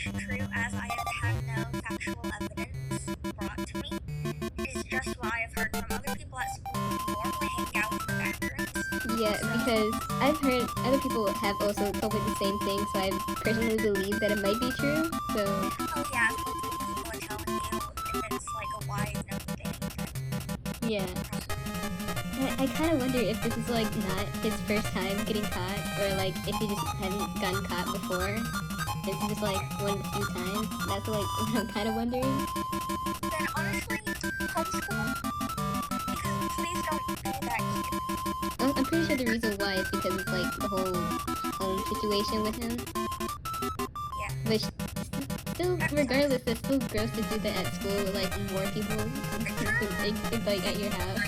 information true, as I have had no factual evidence brought to me. It is just what I have heard from other people at school who normally hang out in the back rooms. Yeah, because I've heard other people have also told me the same thing, so I personally believe that it might be true. So Oh yeah, multiple people are telling you if it's like a wide known thing. yeah, I kind of wonder if this is like not his first time getting caught, or like if he just hadn't gotten caught before. This is just like one of the few times. That's like what I'm kind of wondering. Then honestly, homeschool, because please don't do that here. I'm pretty sure the reason why is because of like the whole home situation with him. Yeah. Which still, regardless, it's still gross to do that at school with like more people like at your house.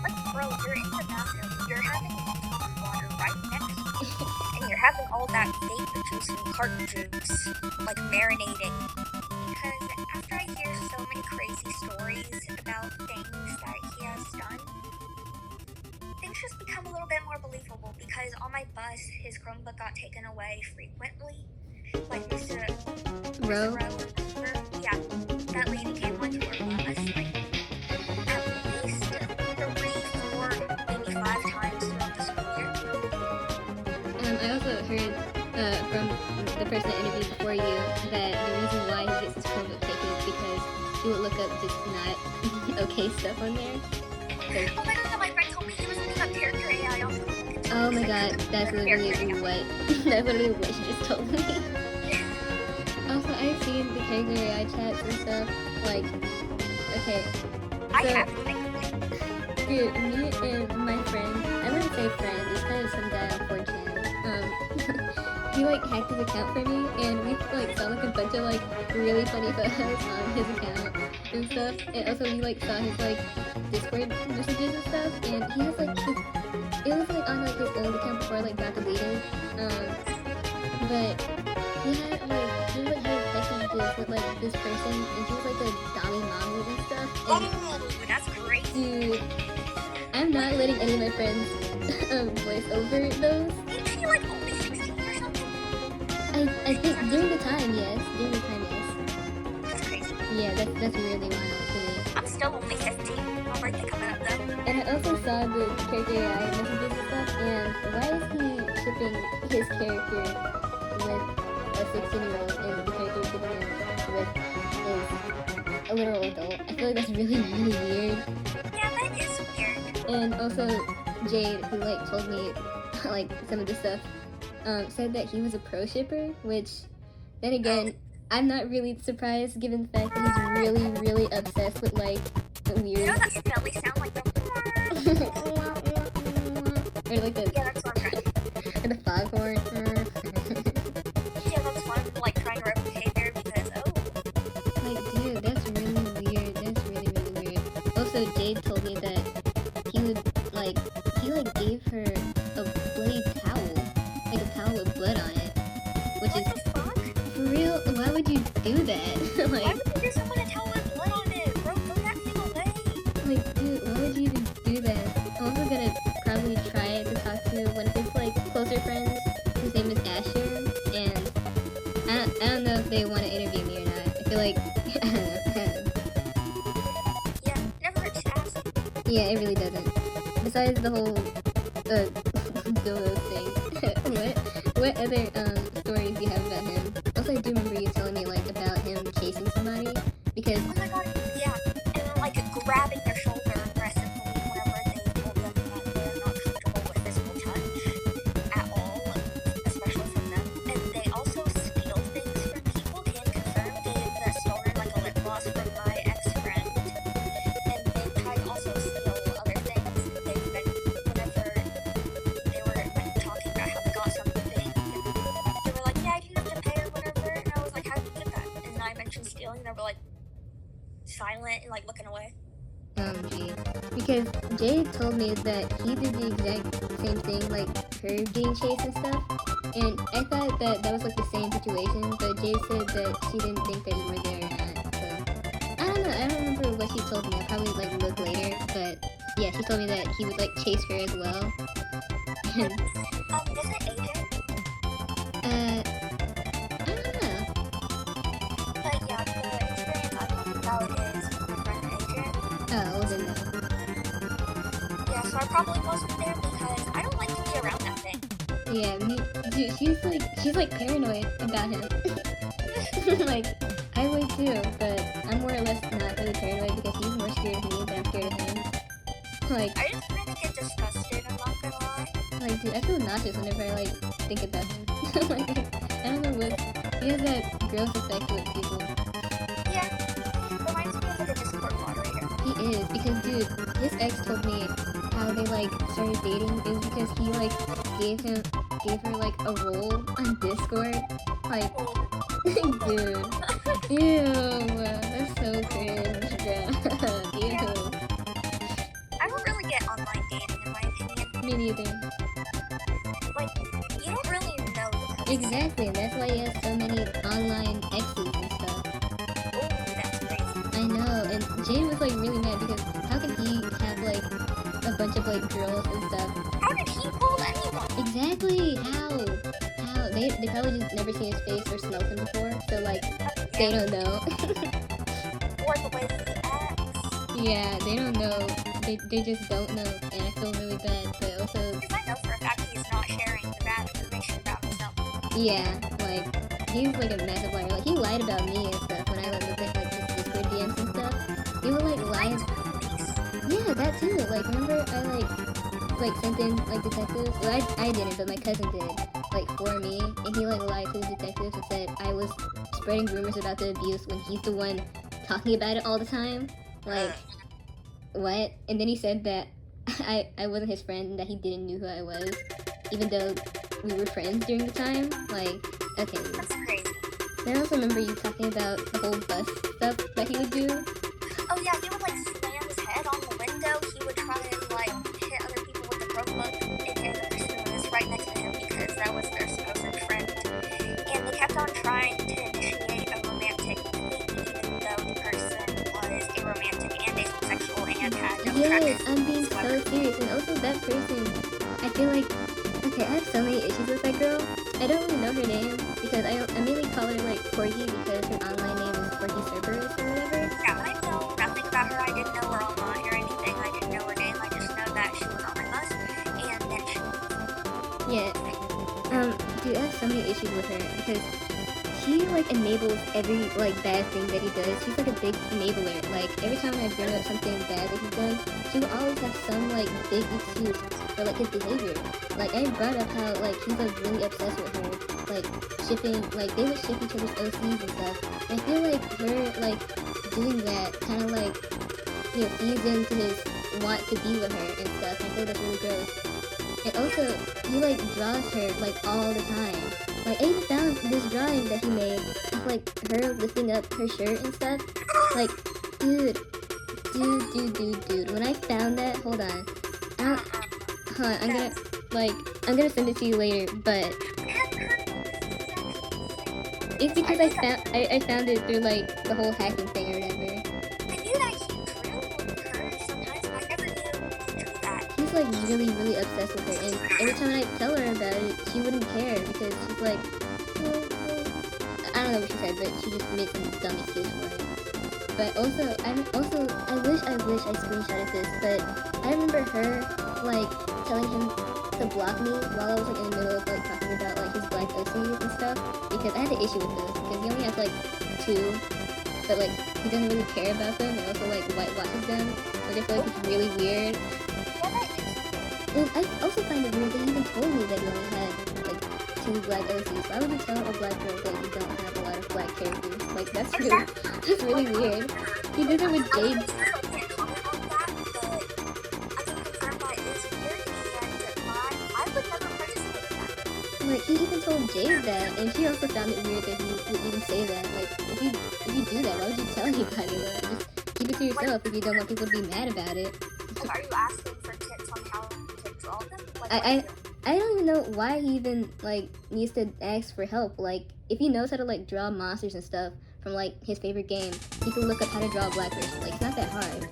Like, bro, you're in the bathroom, you're having water right next to you, and you're having all that vape juice and carton juice, like, marinating. Because after I hear so many crazy stories about things that he has done, things just become a little bit more believable, because on my bus, his Chromebook got taken away frequently. Like, Mr. Rowe? Rowe, yeah, that lady came onto our bus, like, at least 3, 4, maybe 5 times throughout the school year. I also heard from the person I interviewed before you that the reason why he gets his Chromebook taken is because he would look up just not okay stuff on there. Oh my god, my friend told me he was looking up character AI on Facebook. Oh my god, that's literally what that's literally what she just told me. Also, I've seen the character AI chats and stuff. Like, okay, I so have to think. dude, me and my friend, I wouldn't say friend, he's kind of some guy on 4chan. He like hacked his account for me, and we like saw like a bunch of like really funny photos on his account and stuff. And also we like saw his like Discord messages and stuff, and he has like his, it was like on like his old account before like got deleted. But he had text messages with like this person, and she was like a Dami Mamu and stuff. And, Oh, that's crazy. dude, I'm not letting any of my friends voice over those. Ain't she like only 16 or something? I think during the time, yes. During the time, yes. That's crazy. Yeah, that's really wild to me. I'm still only 15. My birthday coming up though. And I also saw the character AI messages and stuff, and why is he shipping his character with a 16-year-old and the character shipping him with is a literal adult? I feel like that's really, really weird. Yeah, that is weird. And also, Jade, who like told me like some of the stuff, said that he was a pro shipper, which then again, I'm not really surprised given the fact that he's really, really obsessed with like the You weird know that spelly sound like the... or like the Yeah, that's what I'm trying. or the foghorn. Yeah, that's fun. Like trying to replicate there because, oh. Like, dude, that's really weird. That's really, really weird. Also, Jade told me that he would like gave her a bloody towel, like a towel with blood on it, which What is the fuck? for real. Why would you do that? Why like, would you give someone a towel with blood on it? Bro, throw that thing away. like, dude, why would you even do that? I'm also gonna probably try to talk to one of his like closer friends, whose name is Asher, and I don't know if they want to interview me or not. I feel like I don't know. Yeah, never hurts to ask. Yeah, it really doesn't. Besides the whole dildo thing, what other stories do you have about him? Also, I do remember you telling me like about him chasing somebody because Oh my god, yeah. And then, like, grabbing their shoulder aggressively whenever they told them that they're not comfortable with physical touch at all, especially from them. And they also steal things from people. Can confirm they've stolen, like, a lip gloss from my ex-friend. And they tried to also steal other things. They've been, whenever they were, like, talking about how they got something, they were like, yeah, I didn't have to pay or whatever. And I was like, how did you get that? And I mentioned stealing, and they were like, silent and like looking away. gee, because Jade told me that he did the exact same thing, like her getting chased and stuff, and I thought that that was like the same situation, but Jade said that she didn't think that you were there or not. So I don't know. I don't remember what she told me. I'll probably like look later, but yeah, she told me that he would like chase her as well. And Is it AJ? I don't know. so I probably wasn't there because I don't like to be around that thing. Yeah, dude, she's like paranoid about him. Like, I would too, but I'm more or less not really paranoid because he's more scared of me than I'm scared of him. Like, I just kind of get disgusted, I'm not gonna lie. like, dude, I feel nauseous whenever I like think about him. Like, I don't know what, he has that gross effect with people. Yeah, reminds me of like a Discord moderator. He is, because dude, his ex told me how they like started dating is because he like gave her like a role on Discord. Like, dude. Ew, that's so cringe, bruh. Ew. I don't really get online dating in my opinion. Me neither. Like, you don't really know the person. Exactly, that's why he has so many online exes and stuff. Oh, that's crazy. I know, and Jane was like really mad because how can he have like a bunch of like girls and stuff? How did he pull anyone? Exactly, how? They probably just never seen his face or smelled him before, so like, they don't know. Or the way that he acts. Yeah, they don't know. They just don't know, and I feel really bad, but also, Because I know for a fact he's not sharing the bad information about himself. yeah, like, he's like a massive liar. Like, he lied about me and stuff when I like looked at like his Discord DMs and stuff. He would like lie. Lied to the police. Yeah, that too. Like, remember I like sent in like detectives? Well, I didn't, but my cousin did, like, for me, and he like lied to the detectives and said I was spreading rumors about the abuse when he's the one talking about it all the time. Like, what? And then he said that I wasn't his friend and that he didn't know who I was, even though we were friends during the time. Like, okay. That's crazy. Then I also remember you talking about the whole bus stuff that he would do. Oh yeah, he would like slam his head on the window. He would try and like hit other people with the Chromebook, aka the person who was right next to him because that was their supposed friend. And they kept on trying to initiate a romantic thing, even though the person was a romantic and asexual and had no Yes, attraction I'm being so whatsoever. serious. And also that person, I feel like, okay, I have so many issues with that girl. I don't really know her name because I mainly call her like Corgi because her online name is Corgi Cerberus or whatever. Yeah, I know nothing about her. I didn't know her online or anything. I didn't know her name. I just know that she was on my bus and that she Yeah. Dude, I have so many issues with her because she like enables every like bad thing that he does. She's like a big enabler. Like every time I bring up something bad that he does, she will always have some like big excuse for like his behavior. Like I brought up how like he's like really obsessed with her, like shipping, like they would ship each other's OCs and stuff. And I feel like her like doing that kind of like, you know, feeds into his want to be with her and stuff. I feel that's really gross. And also, he like draws her like all the time. Like I even found this drawing that he made of like her lifting up her shirt and stuff. Like, dude. When I found that, hold on. Hold on, I'm gonna send it to you later, but it's because I found it through like the whole hacking thing or whatever. I knew that he drew her sometimes, but I never knew he drew that. He's like really obsessed with her, and every time I tell her about it, she wouldn't care because she's like, I don't know what she said, but she just made some dumb excuse for it. But also, I wish I screenshotted this, but I remember her like telling him to block me while I was like in the middle of like talking about like his black OCs and stuff because I had an issue with those because he only has like 2, but like he doesn't really care about them and also like whitewashes them, which I feel like it's really weird. And I also find it weird that he even told me that he only had like 2 black OCs. Why would you tell a black girl that you don't have a lot of black characters? Like that's really weird. He did it with Jade. I can't comment on that, but I can confirm that it is weird, and I would never participate in that. Like he even told Jade that, and she also found it weird that he would even say that. Like if you do that, why would you tell anybody that? Just keep it to yourself if you don't want people to be mad about it. Like, are you asking for tips on how to draw them? Like, I don't even know why he even like needs to ask for help. Like if he knows how to like draw monsters and stuff from like his favorite game, he can look up how to draw a black person. Like it's not that hard. The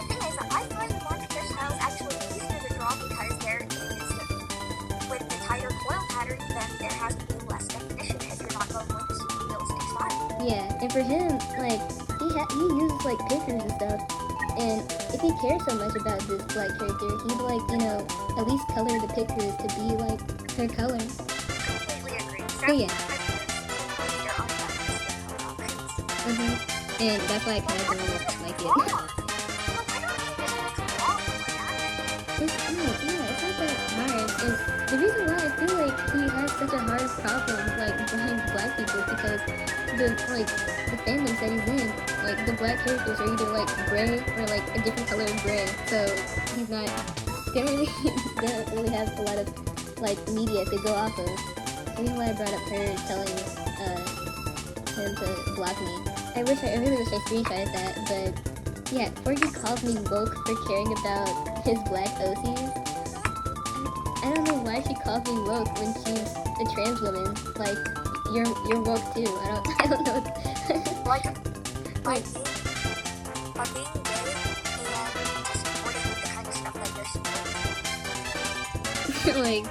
thing is, I find monster styles actually easier to draw because there is, with the tighter coil pattern, then there has to be less definition if you're not going with the realistic style. Yeah, and for him, like he uses like pictures and stuff. And if he cares so much about this black character, he'd like, at least color the pictures to be like her color. Completely agree. So yeah. You're on that options. And that's why I kind of don't like it. It's not that hard. And the reason why I feel like he has such a hard problem, like, behind black people is because the fandom that he's in, like, the black characters are either, like, gray or, like, a different color of gray. So he's not, they don't really have a lot of, like, media to go off of. The reason why I brought up her telling him to block me. I really wish I screenshotted that, but yeah, Forky calls me woke for caring about his black OCs. I don't know why she calls me woke when she's a trans woman. Like, you're woke too. I don't know. Like being gay and supporting the kind of stuff that you're supporting. Like,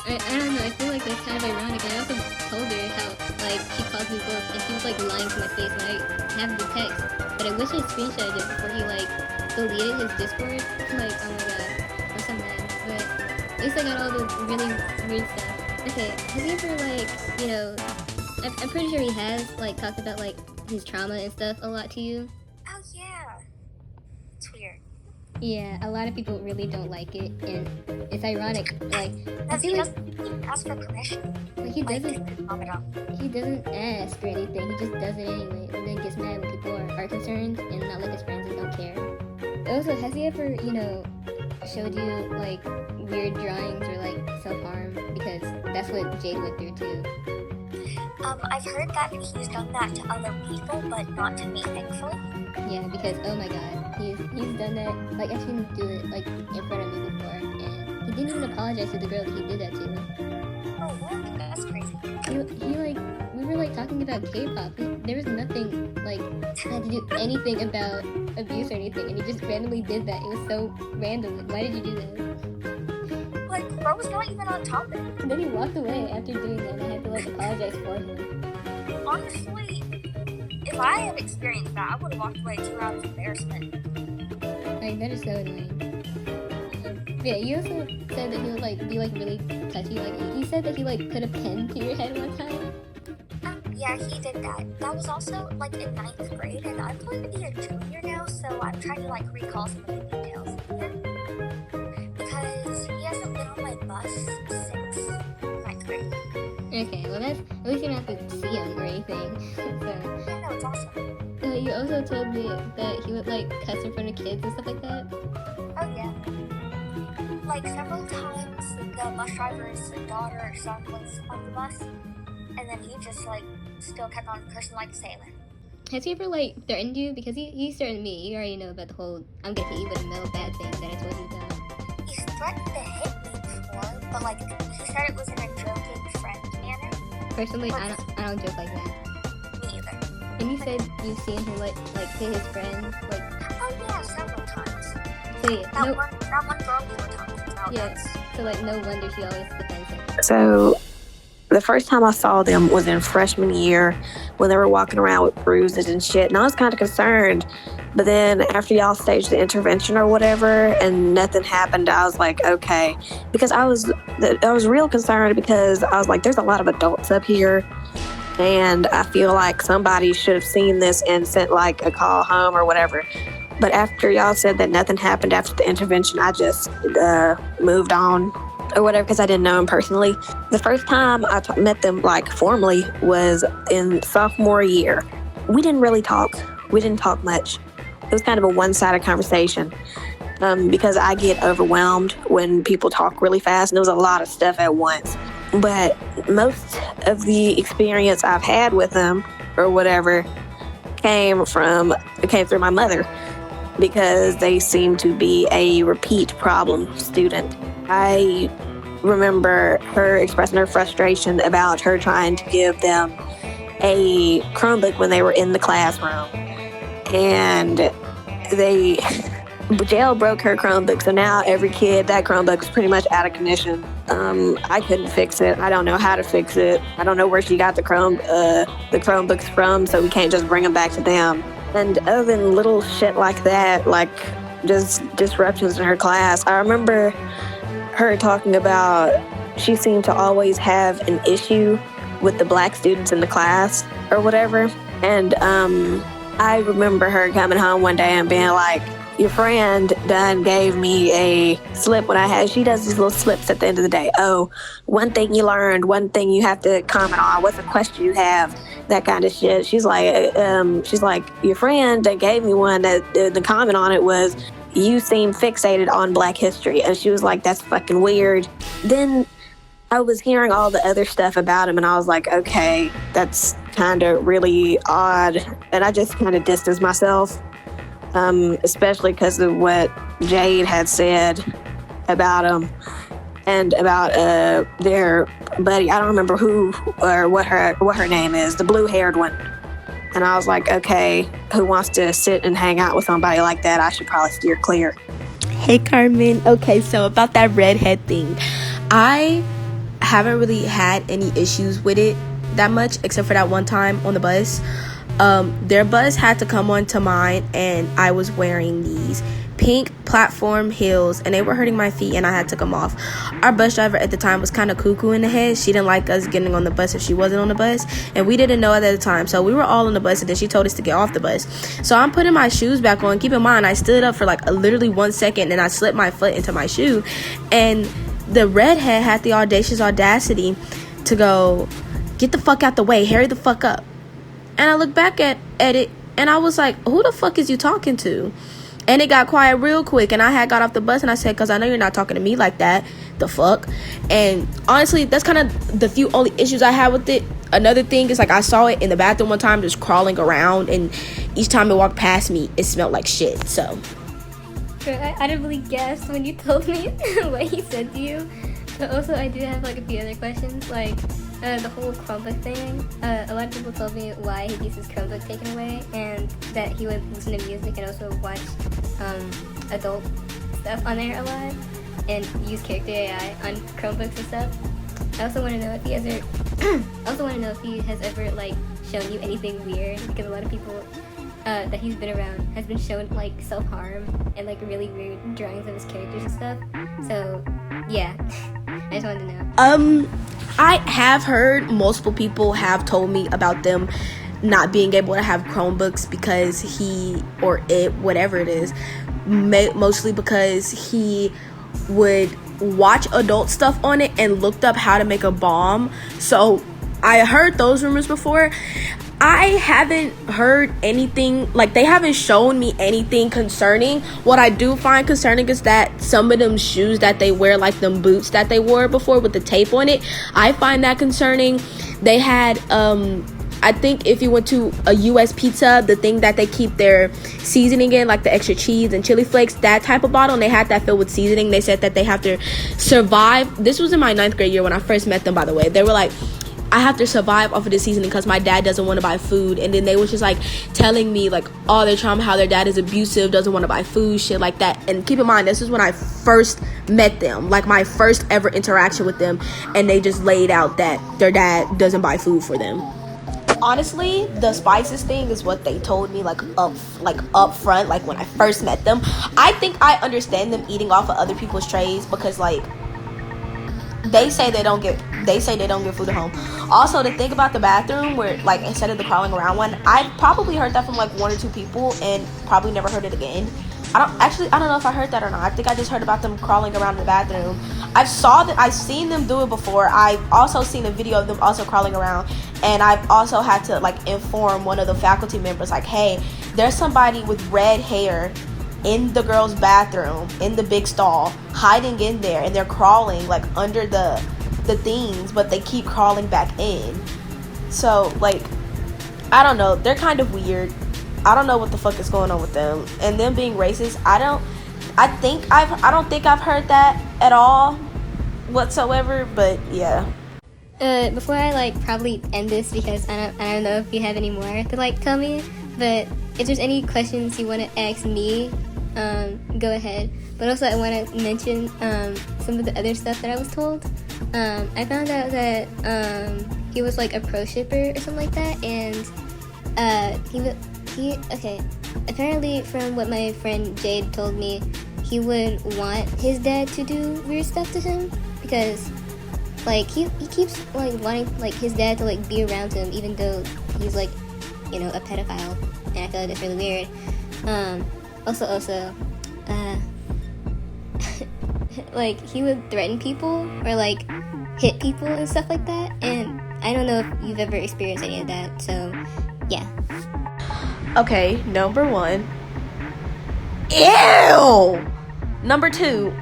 I don't know. I feel like that's kind of ironic. I also told her how, like, she calls me woke and she was like lying to my face, and I have the text. But I wish I screenshotted it before he like deleted his Discord. Like, oh my god, I'm so mad. But at least I got all the really weird stuff. Okay, have you ever like, I'm pretty sure he has like talked about like his trauma and stuff a lot to you. Oh yeah, it's weird. Yeah, a lot of people really don't like it, and it's ironic. Like, I He feel like doesn't even ask for permission. like, he Like, doesn't ask or anything. He just does it anyway, and then gets mad when people are concerned and not like his friends and don't care. Also, has he ever, showed you like weird drawings or like self-harm? Because that's what Jade went through too. I've heard that he's done that to other people, but not to me, thankfully. Yeah, because oh my god, he's done that. Like, I've seen him do it like in front of me before, and he didn't even apologize to the girl that he did that to. Oh, what? That's crazy. He like, we were like talking about K-pop. There was nothing like had to do anything about abuse or anything, and he just randomly did that. It was so random. Like, why did you do that? Like, bro was not even on topic. And then he walked away after doing that, and I had to like apologize for him. Honestly, if I had experienced that, I would have walked away too out of embarrassment. Like, that is so annoying. Yeah, you also said that he would like be like really touchy. Like, he said that he like put a pen to your head one time. Yeah, he did that. That was also like in 9th grade, and I'm going to be a junior now, so I'm trying to like recall some of the details of him. Because he hasn't been on my bus since 9th grade. Okay, well that's, at least you don't have to see him or anything. So, Yeah, no, it's awesome. you also told me that he would like cuss in front of kids and stuff like that. Oh yeah. Like several times, the bus driver's daughter or son was on the bus, and then he just like still kept on cursing like a sailor. Has he ever like threatened you? Because he threatened me. You already know about the whole I'm gonna hit you with a mill bad thing that I told you about. He's threatened to hit me before, but like he said it was in a joking friend manner. Personally, I don't joke like that. Me either. And you said you've seen him like hit his friends, like, Oh yeah, several times. so yeah, That no, one girl we were talking about. Yeah. That's so like no wonder she always defends him. So the first time I saw them was in freshman year when they were walking around with bruises and shit. And I was kind of concerned. But then after y'all staged the intervention or whatever and nothing happened, I was like, okay. Because I was real concerned because I was like, there's a lot of adults up here. And I feel like somebody should have seen this and sent like a call home or whatever. But after y'all said that nothing happened after the intervention, I just moved on or whatever because I didn't know him personally. The first time I met them like formally was in sophomore year. We didn't really talk. We didn't talk much. It was kind of a one-sided conversation because I get overwhelmed when people talk really fast, and there was a lot of stuff at once. But most of the experience I've had with them or whatever came through my mother because they seem to be a repeat problem student. I remember her expressing her frustration about her trying to give them a Chromebook when they were in the classroom. And they jailbroke her Chromebook, so now every kid, that Chromebook is pretty much out of commission. I couldn't fix it. I don't know how to fix it. I don't know where she got the Chromebooks from, so we can't just bring them back to them. And other than little shit like that, like just disruptions in her class, I remember her talking about she seemed to always have an issue with the black students in the class or whatever. And I remember her coming home one day and being like, your friend done gave me a slip when she does these little slips at the end of the day. Oh, one thing you learned, one thing you have to comment on, what's a question you have, that kind of shit. She's like, your friend that gave me one that the comment on it was, you seem fixated on Black history. And she was like, that's fucking weird. Then I was hearing all the other stuff about him and I was like, okay, that's kind of really odd. And I just kind of distanced myself. Especially because of what Jade had said about him and about their buddy. I don't remember who or what her name is, the blue-haired one. And I was like, okay, who wants to sit and hang out with somebody like that? I should probably steer clear. Hey, Carmen. Okay, so about that redhead thing, I haven't really had any issues with it that much, except for that one time on the bus. Their bus had to come onto mine, and I was wearing these pink platform heels, and they were hurting my feet, and I had to come off. Our bus driver at the time was kind of cuckoo in the head. She didn't like us getting on the bus if she wasn't on the bus, and we didn't know it at the time. So we were all on the bus, and then she told us to get off the bus. So I'm putting my shoes back on. Keep in mind, I stood up for like literally 1 second, and I slipped my foot into my shoe, and the redhead had the audacity to go, get the fuck out the way, hurry the fuck up. And I looked back at it, and I was like, who the fuck is you talking to? And it got quiet real quick, and I had got off the bus, and I said, because I know you're not talking to me like that. The fuck? And honestly, that's kind of the few only issues I had with it. Another thing is, like, I saw it in the bathroom one time just crawling around, and each time it walked past me, it smelled like shit, so. I didn't really guess when you told me what he said to you. But also, I do have, like, a few other questions, like, the whole Chromebook thing. A lot of people told me why he gets his Chromebook taken away, and that he would listen to music and also watch adult stuff on there a lot, and use character AI on Chromebooks and stuff. I also want to know if he has ever like shown you anything weird, because a lot of people that he's been around has been shown like self-harm and like really weird drawings of his characters and stuff. So yeah, I just wanted to know. I have heard multiple people have told me about them not being able to have Chromebooks because he or it, whatever it is, mostly because he would watch adult stuff on it and looked up how to make a bomb. So I heard those rumors before. I haven't heard anything, like they haven't shown me anything concerning. What I do find concerning is that some of them shoes that they wear, like them boots that they wore before with the tape on it, I find that concerning. They had, I think if you went to a US Pizza, the thing that they keep their seasoning in, like the extra cheese and chili flakes, that type of bottle, and they had that filled with seasoning. They said that they have to survive. This was in my 9th grade year when I first met them, by the way. They were like, I have to survive off of the seasoning because my dad doesn't want to buy food. And then they was just like telling me like all their trauma, how their dad is abusive, doesn't want to buy food, shit like that. And keep in mind, this is when I first met them, like my first ever interaction with them, and they just laid out that their dad doesn't buy food for them. Honestly, the spices thing is what they told me up front, like when I first met them. I think I understand them eating off of other people's trays because like they say they don't get food at home. Also, the thing about the bathroom where like instead of the crawling around one, I probably heard that from like 1 or 2 people and probably never heard it again. I don't know if I heard that or not. I think I just heard about them crawling around in the bathroom. I've seen them do it before. I've also seen a video of them also crawling around, and I've also had to like inform one of the faculty members like, hey, there's somebody with red hair in the girls' bathroom in the big stall hiding in there, and they're crawling like under the things, but they keep crawling back in. So like, I don't know, they're kind of weird. I don't know what the fuck is going on with them, and them being racist. I don't think I've heard that at all whatsoever, but yeah. Before I like probably end this, because I don't know if you have any more to like tell me, but if there's any questions you want to ask me, go ahead. But also I want to mention some of the other stuff that I was told. I found out that he was like a pro shipper or something like that, and Okay, apparently from what my friend Jade told me, he would want his dad to do weird stuff to him because, like, he keeps, like, wanting, like, his dad to, like, be around him even though he's, like, you know, a pedophile, and I feel like that's really weird. Also, like, he would threaten people or, like, hit people and stuff like that, and I don't know if you've ever experienced any of that, so, yeah. Okay, number 1. Ew! Number 2,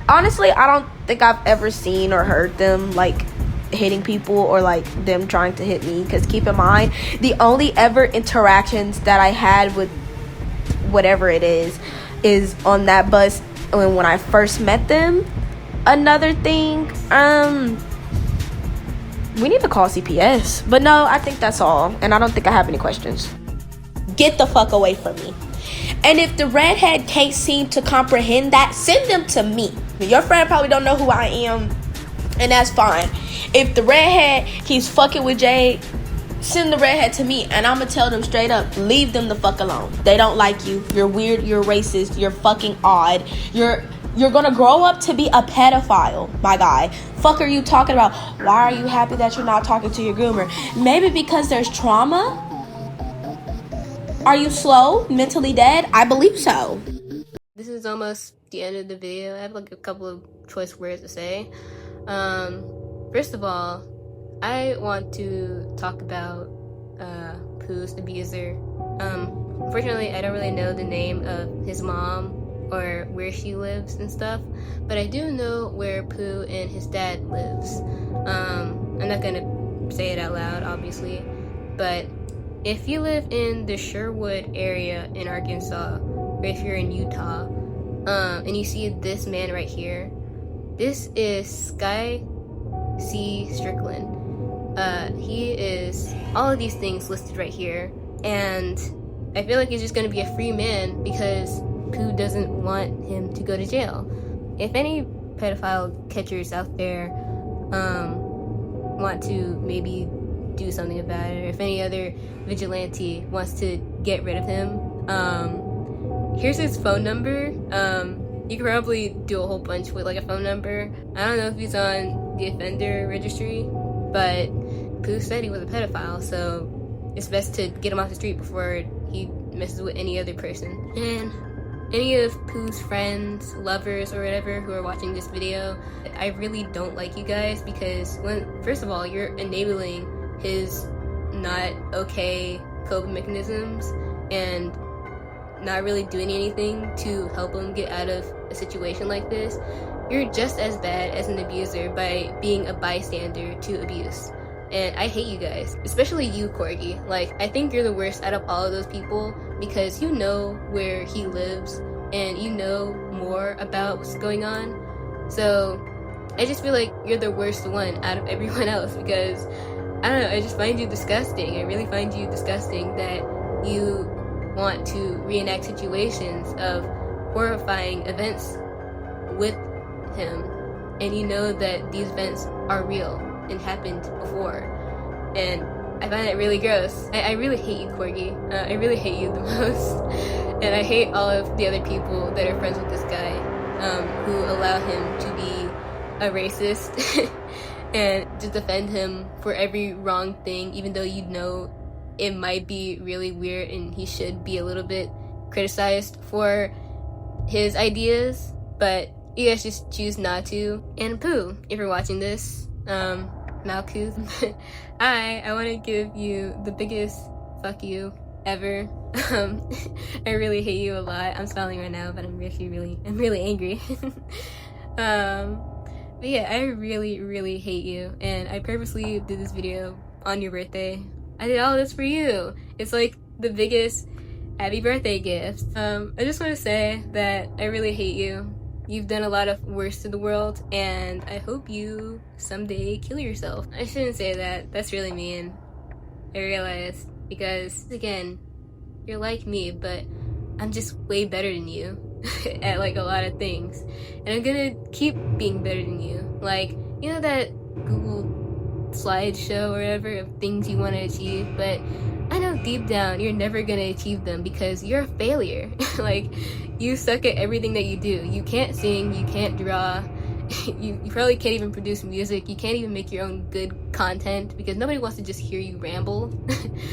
honestly, I don't think I've ever seen or heard them, like, hitting people or, like, them trying to hit me, because keep in mind, the only ever interactions that I had with whatever it is on that bus when I first met them. Another thing, we need to call CPS, but no, I think that's all, and I don't think I have any questions. Get the fuck away from me. And if the redhead can't seem to comprehend that, send them to me. Your friend probably don't know who I am, and that's fine. If the redhead keeps fucking with Jade, send the redhead to me, and I'm gonna tell them straight up, leave them the fuck alone. They don't like you. You're weird. You're racist. You're fucking odd. You're gonna grow up to be a pedophile, my guy. Fuck are you talking about? Why are you happy that you're not talking to your groomer? Maybe because there's trauma? Are you slow? Mentally dead? I believe so. This is almost the end of the video. I have like a couple of choice words to say. First of all, I want to talk about Pooh's abuser. Unfortunately, I don't really know the name of his mom or where she lives and stuff, but I do know where Pooh and his dad lives. I'm not gonna say it out loud, obviously, but if you live in the Sherwood area in Arkansas, or if you're in Utah, and you see this man right here, this is Sky C. Strickland. He is all of these things listed right here, and I feel like he's just gonna be a free man because Pooh doesn't want him to go to jail. If any pedophile catchers out there want to maybe do something about it, or if any other vigilante wants to get rid of him, here's his phone number. You could probably do a whole bunch with like a phone number. I don't know if he's on the offender registry, but Pooh said he was a pedophile, so it's best to get him off the street before he messes with any other person. And any of Pooh's friends, lovers, or whatever who are watching this video, I really don't like you guys because, first of all, you're enabling his not okay coping mechanisms and not really doing anything to help him get out of a situation like this. You're just as bad as an abuser by being a bystander to abuse. And I hate you guys, especially you, Corgi. Like, I think you're the worst out of all of those people because you know where he lives and you know more about what's going on. So I just feel like you're the worst one out of everyone else because, I don't know, I just find you disgusting. I really find you disgusting that you want to reenact situations of horrifying events with him, and you know that these events are real and happened before, and I find it really gross. I really hate you, Corgi. I really hate you the most, and I hate all of the other people that are friends with this guy, who allow him to be a racist and to defend him for every wrong thing, even though you know it might be really weird and he should be a little bit criticized for his ideas, but you guys just choose not to. And Pooh, if you're watching this, Malkuth, I want to give you the biggest fuck you ever. I really hate you a lot. I'm smiling right now, but I'm really angry. But yeah, I really hate you, and I purposely did this video on your birthday. I did all this for you. It's like the biggest happy birthday gift. I just want to say that I really hate you. You've done a lot of worse to the world, and I hope you someday kill yourself. I shouldn't say that. That's really mean. I realized, because again, you're like me, but I'm just way better than you at like a lot of things. And I'm gonna keep being better than you. Like, you know that Google slideshow or whatever of things you want to achieve, but I know deep down, you're never gonna achieve them because you're a failure. Like, you suck at everything that you do. You can't sing, you can't draw, you probably can't even produce music, you can't even make your own good content because nobody wants to just hear you ramble.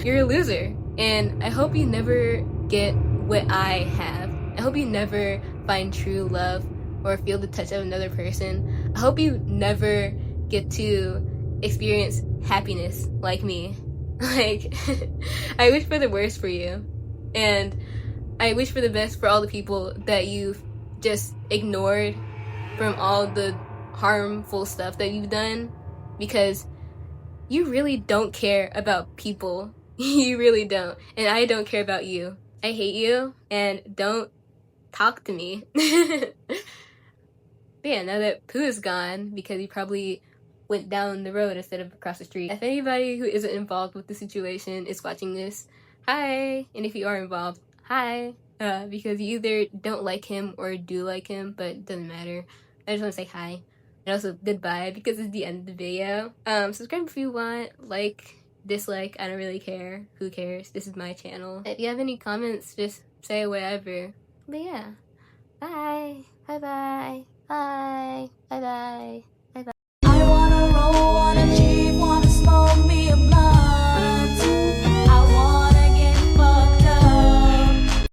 You're a loser. And I hope you never get what I have. I hope you never find true love or feel the touch of another person. I hope you never get to experience happiness like me. Like, I wish for the worst for you. And I wish for the best for all the people that you've just ignored from all the harmful stuff that you've done, because you really don't care about people. You really don't. And I don't care about you. I hate you, and don't talk to me. But yeah, now that Pooh is gone, because he probably went down the road instead of across the street. If anybody who isn't involved with the situation is watching this, hi! And if you are involved, hi! Because you either don't like him or do like him, but it doesn't matter. I just want to say hi. And also goodbye, because it's the end of the video. Subscribe if you want, like, dislike, I don't really care. Who cares? This is my channel. If you have any comments, just say whatever. But yeah, bye! Bye bye! Bye! Bye bye!